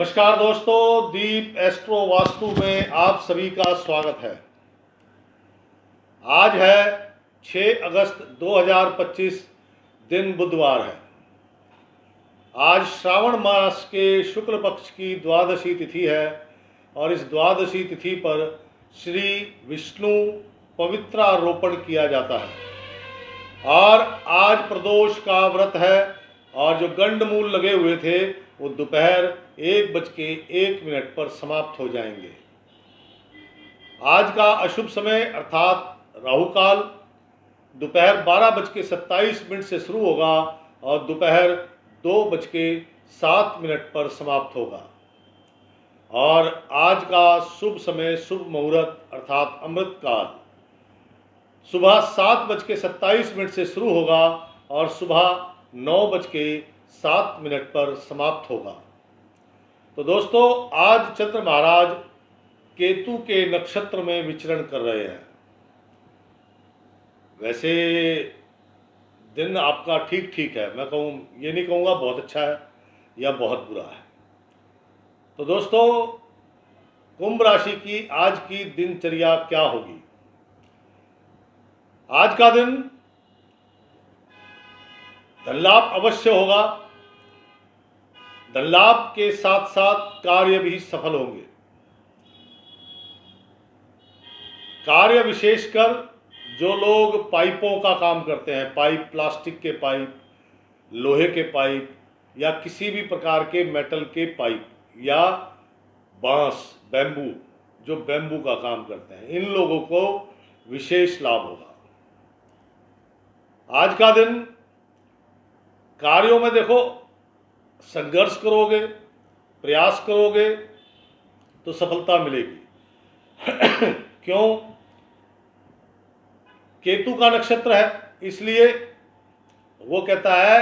नमस्कार दोस्तों, दीप एस्ट्रो वास्तु में आप सभी का स्वागत है। आज है 6 अगस्त 2025, दिन बुधवार है। आज श्रावण मास के शुक्ल पक्ष की द्वादशी तिथि है और इस द्वादशी तिथि पर श्री विष्णु पवित्रारोपण किया जाता है और आज प्रदोष का व्रत है और जो गंडमूल लगे हुए थे वो दोपहर 1:01 पर समाप्त हो जाएंगे। आज का अशुभ समय अर्थात राहु काल दोपहर 12:27 से शुरू होगा और दोपहर 2:07 पर समाप्त होगा। और आज का शुभ समय शुभ मुहूर्त अर्थात अमृत काल सुबह 7:27 से शुरू होगा और सुबह 9:07 पर समाप्त होगा। तो दोस्तों, आज चंद्र महाराज केतु के नक्षत्र में विचरण कर रहे हैं। वैसे दिन आपका ठीक ठीक है, मैं ये नहीं कहूँगा बहुत अच्छा है या बहुत बुरा है। तो दोस्तों, कुंभ राशि की आज की दिनचर्या क्या होगी? आज का दिन धन लाभ अवश्य होगा। धन लाभ के साथ साथ कार्य भी सफल होंगे। कार्य विशेषकर जो लोग पाइपों का काम करते हैं, पाइप, प्लास्टिक के पाइप, लोहे के पाइप या किसी भी प्रकार के मेटल के पाइप या बांस, बैम्बू, जो बैम्बू का काम करते हैं, इन लोगों को विशेष लाभ होगा। आज का दिन कार्यों में देखो, संघर्ष करोगे, प्रयास करोगे तो सफलता मिलेगी। क्यों? केतु का नक्षत्र है, इसलिए वो कहता है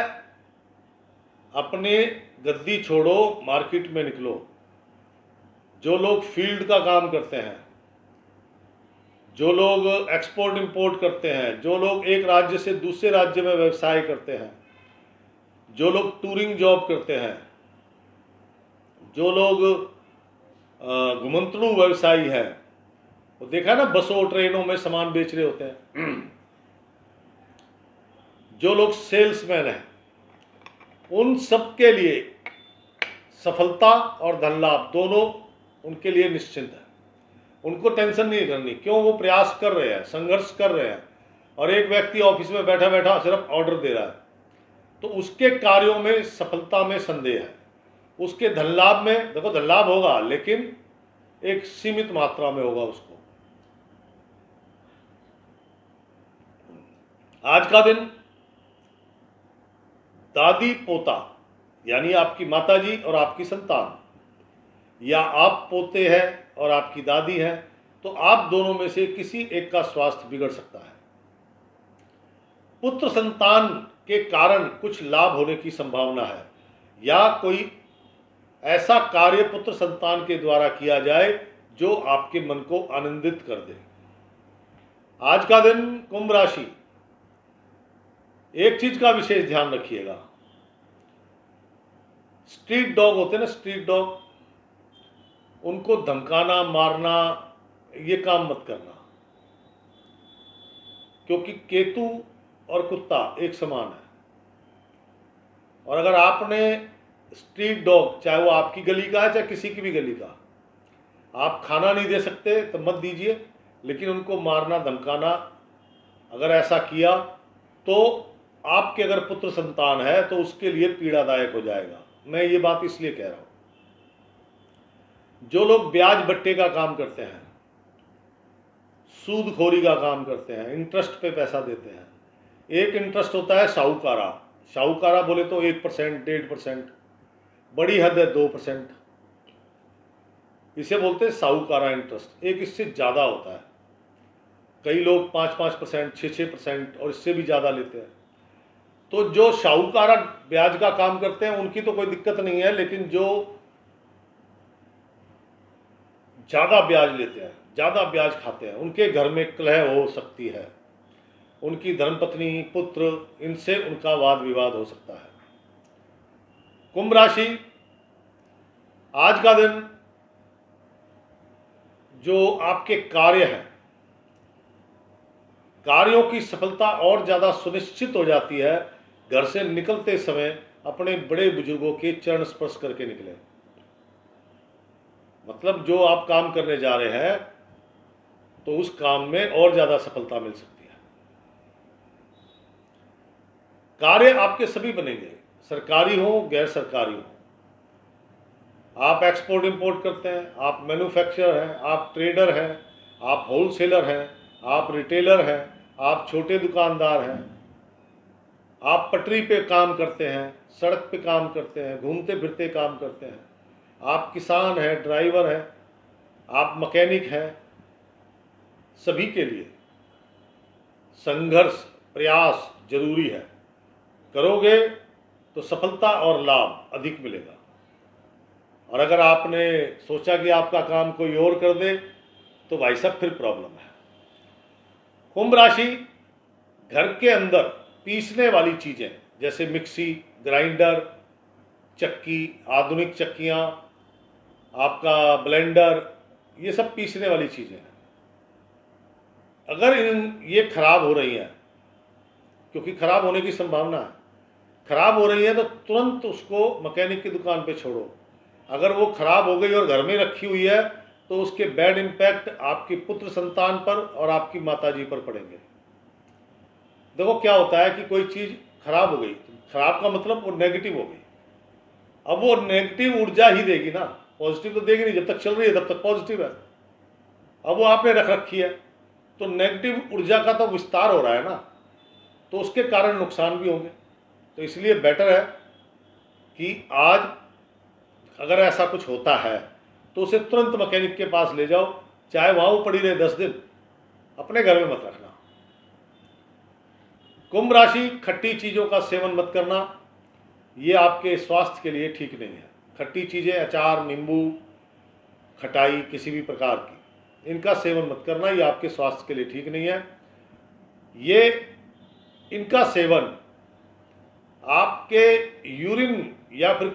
अपने गद्दी छोड़ो, मार्केट में निकलो। जो लोग फील्ड का काम करते हैं, जो लोग एक्सपोर्ट इंपोर्ट करते हैं, जो लोग एक राज्य से दूसरे राज्य में व्यवसाय करते हैं, जो लोग टूरिंग जॉब करते हैं, जो लोग घुमंतड़ू व्यवसायी है, वो देखा ना, बसों ट्रेनों में सामान बेच रहे होते हैं। जो लोग सेल्समैन हैं, उन सब के लिए सफलता और धन लाभ दोनों उनके लिए निश्चिंत है। उनको टेंशन नहीं करनी। क्यों? वो प्रयास कर रहे हैं, संघर्ष कर रहे हैं। और एक व्यक्ति ऑफिस में बैठा बैठा सिर्फ ऑर्डर दे रहा है, तो उसके कार्यों में सफलता में संदेह है। उसके धन लाभ में देखो, धन लाभ होगा लेकिन एक सीमित मात्रा में होगा उसको। आज का दिन दादी पोता यानी आपकी माताजी और आपकी संतान, या आप पोते हैं और आपकी दादी है, तो आप दोनों में से किसी एक का स्वास्थ्य बिगड़ सकता है। पुत्र संतान के कारण कुछ लाभ होने की संभावना है, या कोई ऐसा कार्य पुत्र संतान के द्वारा किया जाए जो आपके मन को आनंदित कर दे। आज का दिन कुंभ राशि, एक चीज का विशेष ध्यान रखिएगा। स्ट्रीट डॉग होते हैं ना, स्ट्रीट डॉग, उनको धमकाना, मारना, ये काम मत करना, क्योंकि केतु और कुत्ता एक समान है। और अगर आपने स्ट्रीट डॉग, चाहे वो आपकी गली का है चाहे किसी की भी गली का, आप खाना नहीं दे सकते तो मत दीजिए, लेकिन उनको मारना, धमकाना, अगर ऐसा किया तो आपके अगर पुत्र संतान है तो उसके लिए पीड़ादायक हो जाएगा। मैं ये बात इसलिए कह रहा हूं। जो लोग ब्याज बट्टे का काम करते हैं, सूदखोरी का काम करते हैं, इंटरेस्ट पे पैसा देते हैं। एक इंटरेस्ट होता है साहूकारा। साहूकारा बोले तो 1%, 1.5%, बड़ी हद है 2%, इसे बोलते हैं साहूकारा इंटरेस्ट। एक इससे ज़्यादा होता है, कई लोग 5-5%, 6-6% और इससे भी ज़्यादा लेते हैं। तो जो साहूकारा ब्याज का काम करते हैं उनकी तो कोई दिक्कत नहीं है, लेकिन जो ज़्यादा ब्याज लेते हैं, ज़्यादा ब्याज खाते हैं, उनके घर में कलह हो सकती है। उनकी धर्मपत्नी, पुत्र, इनसे उनका वाद विवाद हो सकता है। कुंभ राशि, आज का दिन जो आपके कार्य हैं, कार्यों की सफलता और ज़्यादा सुनिश्चित हो जाती है घर से निकलते समय अपने बड़े बुजुर्गों के चरण स्पर्श करके निकले। मतलब जो आप काम करने जा रहे हैं तो उस काम में और ज़्यादा सफलता मिल सकती है। कार्य आपके सभी बनेंगे, सरकारी हो गैर सरकारी हो। आप एक्सपोर्ट इंपोर्ट करते हैं, आप मैन्युफैक्चरर हैं, आप ट्रेडर हैं, आप होलसेलर हैं, आप रिटेलर हैं, आप छोटे दुकानदार हैं, आप पटरी पे काम करते हैं, सड़क पे काम करते हैं, घूमते फिरते काम करते हैं, आप किसान हैं, ड्राइवर हैं, आप मैकेनिक हैं, सभी के लिए संघर्ष प्रयास जरूरी है। करोगे तो सफलता और लाभ अधिक मिलेगा। और अगर आपने सोचा कि आपका काम कोई और कर दे तो भाई साहब फिर प्रॉब्लम है। कुंभ राशि घर के अंदर पीसने वाली चीज़ें जैसे मिक्सी, ग्राइंडर, चक्की, आधुनिक चक्कियाँ, आपका ब्लेंडर, ये सब पीसने वाली चीज़ें हैं। अगर ये खराब हो रही हैं, क्योंकि खराब होने की संभावना है, खराब हो रही है तो तुरंत उसको मैकेनिक की दुकान पे छोड़ो। अगर वो खराब हो गई और घर में रखी हुई है तो उसके बैड इम्पैक्ट आपकी पुत्र संतान पर और आपकी माताजी पर पड़ेंगे। देखो क्या होता है कि कोई चीज़ खराब हो गई, खराब का मतलब वो नेगेटिव हो गई, अब वो नेगेटिव ऊर्जा ही देगी ना, पॉजिटिव तो देगी नहीं। जब तक चल रही है तब तक पॉजिटिव है। अब वो आपने रख रखी है तो नेगेटिव ऊर्जा का तो विस्तार हो रहा है ना, तो उसके कारण नुकसान भी होंगे। तो इसलिए बेटर है कि आज अगर ऐसा कुछ होता है तो उसे तुरंत मैकेनिक के पास ले जाओ, चाहे वहाँ वो पड़ी रहे 10 दिन, अपने घर में मत रखना। कुंभ राशि खट्टी चीज़ों का सेवन मत करना, ये आपके स्वास्थ्य के लिए ठीक नहीं है। खट्टी चीज़ें, अचार, नींबू, खटाई किसी भी प्रकार की, इनका सेवन मत करना, ये आपके स्वास्थ्य के लिए ठीक नहीं है। ये इनका सेवन आपके यूरिन या फिर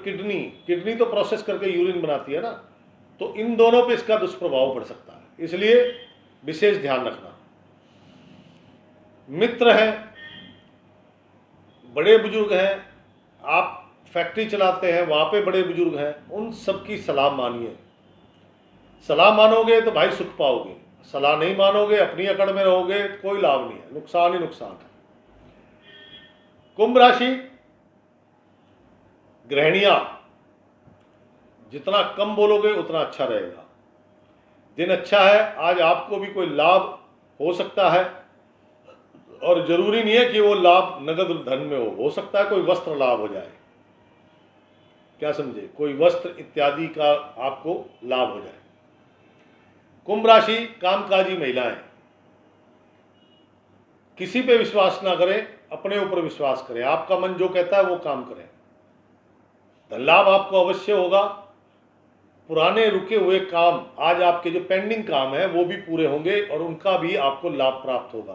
किडनी तो प्रोसेस करके यूरिन बनाती है ना, तो इन दोनों पे इसका दुष्प्रभाव पड़ सकता है, इसलिए विशेष ध्यान रखना। मित्र हैं, बड़े बुजुर्ग हैं, आप फैक्ट्री चलाते हैं वहाँ पे बड़े बुजुर्ग हैं, उन सबकी सलाह मानिए। सलाह मानोगे तो भाई सुख पाओगे, सलाह नहीं मानोगे अपनी अकड़ में रहोगे, कोई लाभ नहीं है, नुकसान ही नुकसान है। कुंभ राशि गृहिणियां, जितना कम बोलोगे उतना अच्छा रहेगा। दिन अच्छा है, आज आपको भी कोई लाभ हो सकता है, और जरूरी नहीं है कि वो लाभ नगद धन में हो सकता है कोई वस्त्र लाभ हो जाए, क्या समझे, कोई वस्त्र इत्यादि का आपको लाभ हो जाए। कुंभ राशि कामकाजी महिलाएं, किसी पे विश्वास ना करें, अपने ऊपर विश्वास करें, आपका मन जो कहता है वो काम करें। धन लाभ आपको अवश्य होगा, पुराने रुके हुए काम, आज आपके जो पेंडिंग काम है वो भी पूरे होंगे और उनका भी आपको लाभ प्राप्त होगा।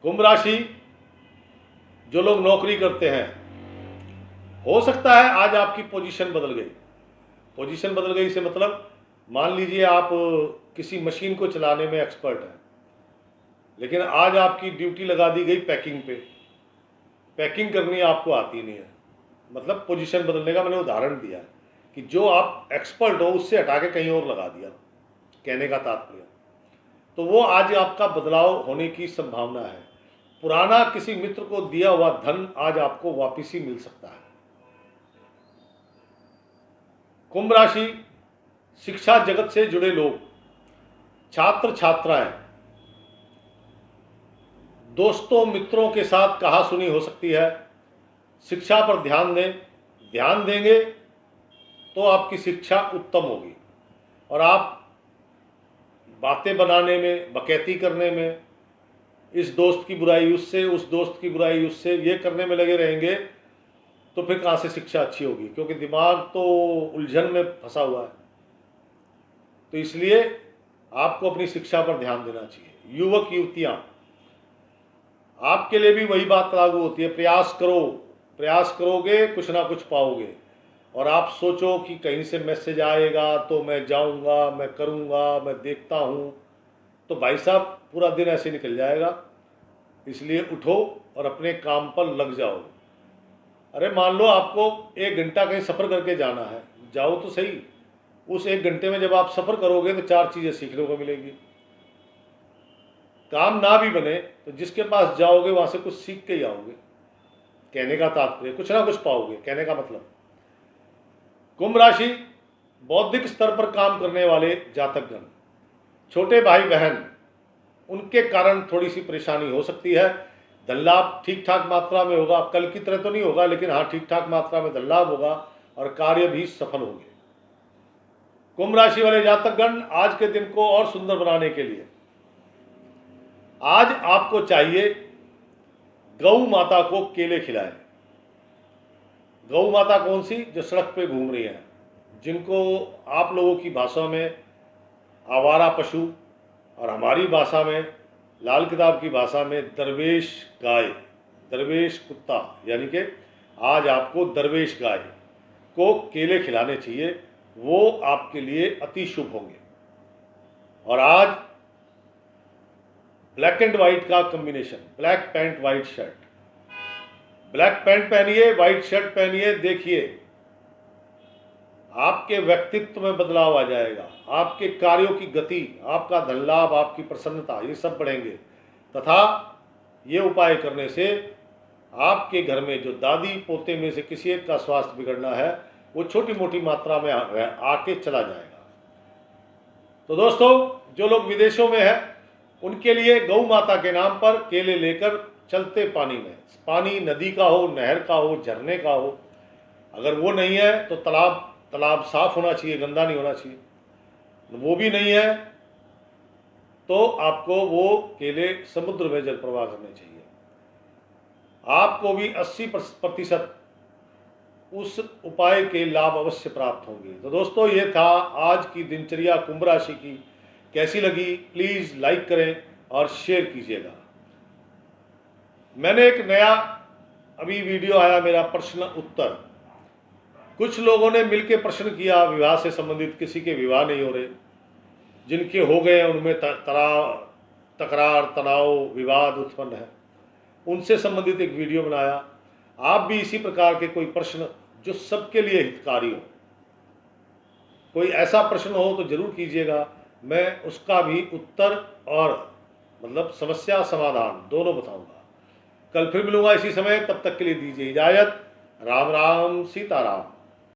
कुंभ राशि जो लोग नौकरी करते हैं, हो सकता है आज आपकी पोजीशन बदल गई। पोजीशन बदल गई से मतलब मान लीजिए आप किसी मशीन को चलाने में एक्सपर्ट हैं, लेकिन आज आपकी ड्यूटी लगा दी गई पैकिंग पे, पैकिंग करनी आपको आती नहीं है। मतलब पोजीशन बदलने का मैंने उदाहरण दिया कि जो आप एक्सपर्ट हो उससे हटा के कहीं और लगा दिया, कहने का तात्पर्य। तो वो आज आपका बदलाव होने की संभावना है। पुराना किसी मित्र को दिया हुआ धन आज आपको वापिस ही मिल सकता है। कुंभ राशि शिक्षा जगत से जुड़े लोग, छात्र छात्राएं, दोस्तों मित्रों के साथ कहा सुनी हो सकती है। शिक्षा पर ध्यान दें, ध्यान देंगे तो आपकी शिक्षा उत्तम होगी और आप बातें बनाने में, बकैती करने में, इस दोस्त की बुराई उससे, उस दोस्त की बुराई उससे, ये करने में लगे रहेंगे तो फिर कहाँ से शिक्षा अच्छी होगी, क्योंकि दिमाग तो उलझन में फंसा हुआ है। तो इसलिए आपको अपनी शिक्षा पर ध्यान देना चाहिए। युवक युवतियाँ, आपके लिए भी वही बात लागू होती है, प्रयास करो, प्रयास करोगे कुछ ना कुछ पाओगे। और आप सोचो कि कहीं से मैसेज आएगा तो मैं जाऊंगा, मैं करूंगा, मैं देखता हूं, तो भाई साहब पूरा दिन ऐसे निकल जाएगा। इसलिए उठो और अपने काम पर लग जाओ। अरे मान लो आपको 1 घंटा कहीं सफ़र करके जाना है, जाओ तो सही। उस 1 घंटे में जब आप सफ़र करोगे तो 4 चीज़ें सीखने को मिलेंगी। काम ना भी बने तो जिसके पास जाओगे वहाँ से कुछ सीख के ही आओगे। कहने का तात्पर्य कुछ ना कुछ पाओगे, कहने का मतलब। कुंभ राशि, बौद्धिक स्तर पर काम करने वाले जातकगण, छोटे भाई बहन, उनके कारण थोड़ी सी परेशानी हो सकती है। धन लाभ ठीक ठाक मात्रा में होगा, कल की तरह तो नहीं होगा, लेकिन हाँ ठीक ठाक मात्रा में धन लाभ होगा और कार्य भी सफल होंगे। कुंभ राशि वाले जातकगण, आज के दिन को और सुंदर बनाने के लिए आज आपको चाहिए गौ माता को केले खिलाएं। गौ माता कौन सी? जो सड़क पे घूम रही हैं, जिनको आप लोगों की भाषा में आवारा पशु और हमारी भाषा में, लाल किताब की भाषा में, दरवेश गाय, दरवेश कुत्ता, यानी कि आज आपको दरवेश गाय को केले खिलाने चाहिए। वो आपके लिए अति शुभ होंगे। और आज ब्लैक एंड वाइट का combination, black pant white shirt, black pant पहनिए, वाइट शर्ट पहनिए, देखिए आपके व्यक्तित्व में बदलाव आ जाएगा, आपके कार्यों की गति, आपका धन लाभ, आपकी प्रसन्नता, ये सब बढ़ेंगे। तथा ये उपाय करने से आपके घर में जो दादी पोते में से किसी एक का स्वास्थ्य बिगड़ना है वो छोटी मोटी मात्रा में आके चला जाएगा। तो दोस्तों, जो लोग विदेशों में हैं उनके लिए गौ माता के नाम पर केले लेकर चलते पानी में, पानी नदी का हो, नहर का हो, झरने का हो, अगर वो नहीं है तो तालाब साफ होना चाहिए, गंदा नहीं होना चाहिए। वो भी नहीं है तो आपको वो केले समुद्र में जल प्रवाह करने चाहिए। आपको भी 80% उस उपाय के लाभ अवश्य प्राप्त होंगे। तो दोस्तों, ये था आज की दिनचर्या कुंभ राशि की। कैसी लगी प्लीज़ लाइक करें और शेयर कीजिएगा। मैंने एक नया अभी वीडियो आया, मेरा प्रश्न उत्तर। कुछ लोगों ने मिलकर प्रश्न किया, विवाह से संबंधित, किसी के विवाह नहीं हो रहे, जिनके हो गए उनमें तकरार, तनाव, विवाद उत्पन्न है, उनसे संबंधित एक वीडियो बनाया। आप भी इसी प्रकार के कोई प्रश्न जो सबके लिए हितकारी हो, कोई ऐसा प्रश्न हो तो जरूर कीजिएगा। मैं उसका भी उत्तर और मतलब समस्या समाधान दोनों बताऊंगा। कल फिर मिलूंगा इसी समय, तब तक के लिए दीजिए इजाजत। राम राम, सीताराम।